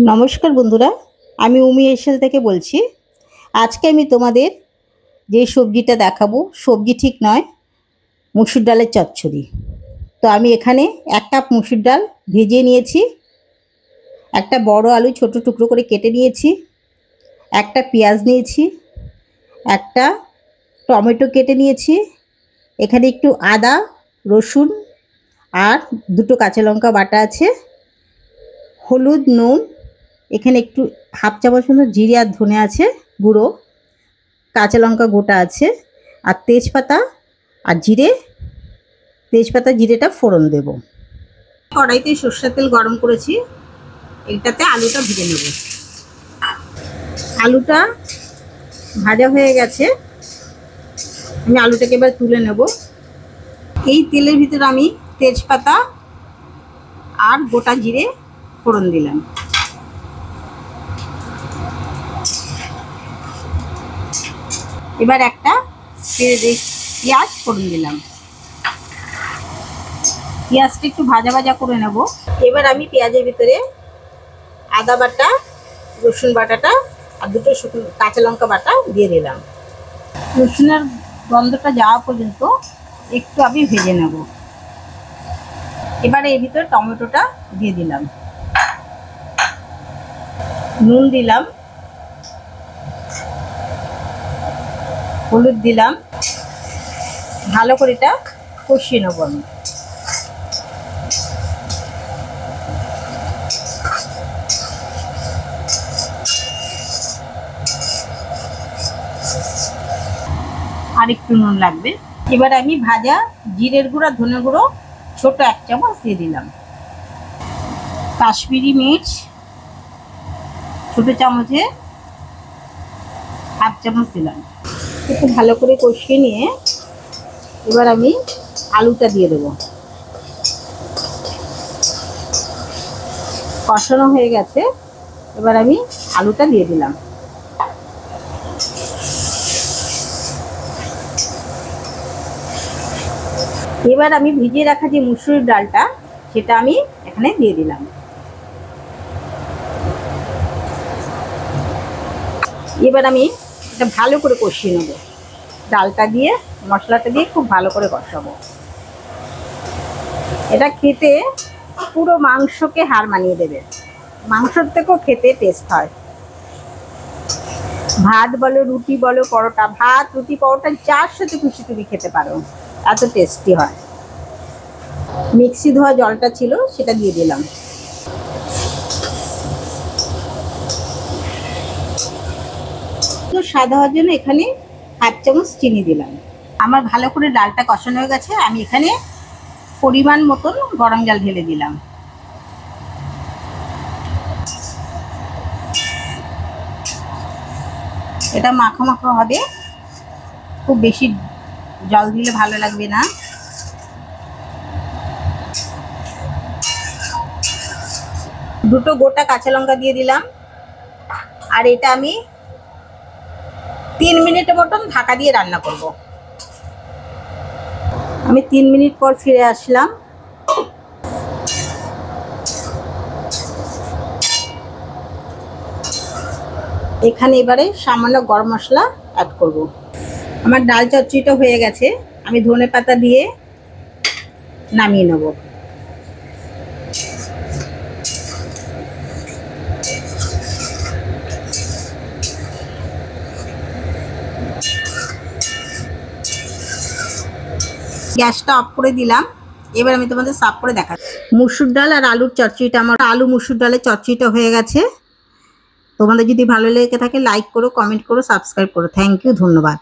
নমস্কার বন্ধুরা, আমি উমি এসেল থেকে বলছি। আজকে আমি তোমাদের যে সবজিটা দেখাবো, সবজি ঠিক নয়, মুসুর ডালের চচ্চড়ি। তো আমি এখানে 1 কাপ মুসুর ডাল ভিজিয়ে নিয়েছি, একটা বড় আলু ছোট টুকরো করে কেটে নিয়েছি, একটা পেঁয়াজ নিয়েছি, একটা টমেটো কেটে নিয়েছি, এখানে একটু আদা রসুন আর 2টো কাঁচা লঙ্কা বাটা আছে, হলুদ নুন, এখানে একটু হাফ চামচ মতো জিরে আর ধনে আছে গুঁড়ো, কাঁচা লঙ্কা গোটা আছে, আর তেজপাতা আর জিরেটা ফোড়ন দেব। কড়াইতে সরষের তেল গরম করেছি, এইটাতে আলুটা ভেজে নেব। আলুটা ভাজা হয়ে গেছে, আমি আলুটাকে এবার তুলে নেব। এই তেলের ভিতরে আমি তেজপাতা আর গোটা জিরে ফোড়ন দিলাম। এবার একটা পেঁয়াজ ফোড়ন দিলাম, পেঁয়াজটা একটু ভাজা ভাজা করে নেব। এবার আমি পেঁয়াজের ভিতরে আদা বাটা, রসুন বাটাটা আর 2টো শুকনো কাঁচা লঙ্কা বাটা দিয়ে দিলাম। রসুনের গন্ধটা যাওয়া পর্যন্ত একটু আমি ভেজে নেব। এবারে এর ভিতরে টমেটোটা দিয়ে দিলাম, নুন দিলাম, হলুদ দিলাম, ভালো করে এটা কষিয়ে নেব আমি। আর একটু নুন লাগবে। এবার আমি ভাজা জিরের গুঁড়া ধনে গুঁড়ো ছোট 1 চামচ দিয়ে দিলাম, কাশ্মীরি মির্চ ছোট চামচে হাফ চামচ দিলাম। একটু ভালো করে কষিয়ে নিয়ে এবার আমি আলুটা দিয়ে দেবো। কষানো হয়ে গেছে, এবার আমি আলুটা দিয়ে দিলাম। এবার আমি ভিজিয়ে রাখা যে মুসুরির ডালটা সেটা আমি এখানে দিয়ে দিলাম। এবার আমি এটা ভালো করে কষিয়ে নেব, ডালটা দিয়ে মশলাটা দিয়ে খুব ভালো করে কষাবো। এটা খেতে পুরো মাংসকে হার মানিয়ে দেবে, মাংসর থেকেও খেতে টেস্ট হয়। ভাত বলো, রুটি বলো, পরোটা, ভাত রুটি পরোটা যার সাথে খুশি তুমি খেতে পারো, এত টেস্টি হয়। মিক্সি ধোয়া জলটা ছিল সেটা দিয়ে দিলাম। স্বাদ হওয়ার জন্য এখানে হাফ চামচ চিনি দিলাম। আমার ভালো করে ডালটা কষানো হয়ে গেছে, আমি এখানে পরিমাণ মতন গরম জল ঢেলে দিলাম। এটা মাখো মাখো হবে, খুব বেশি জল দিলে ভালো লাগবে না। দুটো গোটা কাঁচা লঙ্কা দিয়ে দিলাম, আর এটা আমি 3 মিনিটের মতন ঢাকা দিয়ে রান্না করব। আমি 3 মিনিট পর ফিরে আসলাম। এখানে এবারে সামান্য গরম মশলা অ্যাড করব। আমার ডাল চচ্চড়িটা হয়ে গেছে, আমি ধনেপাতা দিয়ে নামিয়ে নেব। গ্যাসটা অফ করে দিলাম। এবার আমি তোমাদের সার্ভ করে দেখাচ্ছি। মুসুর ডাল আর আলুর চচ্চড়িটা, আমার আলু মুসুর ডালের চচ্চড়িটা হয়ে গেছে। তোমাদের যদি ভালো লেগে থাকে লাইক করো, কমেন্ট করো, সাবস্ক্রাইব করো। থ্যাংক ইউ, ধন্যবাদ।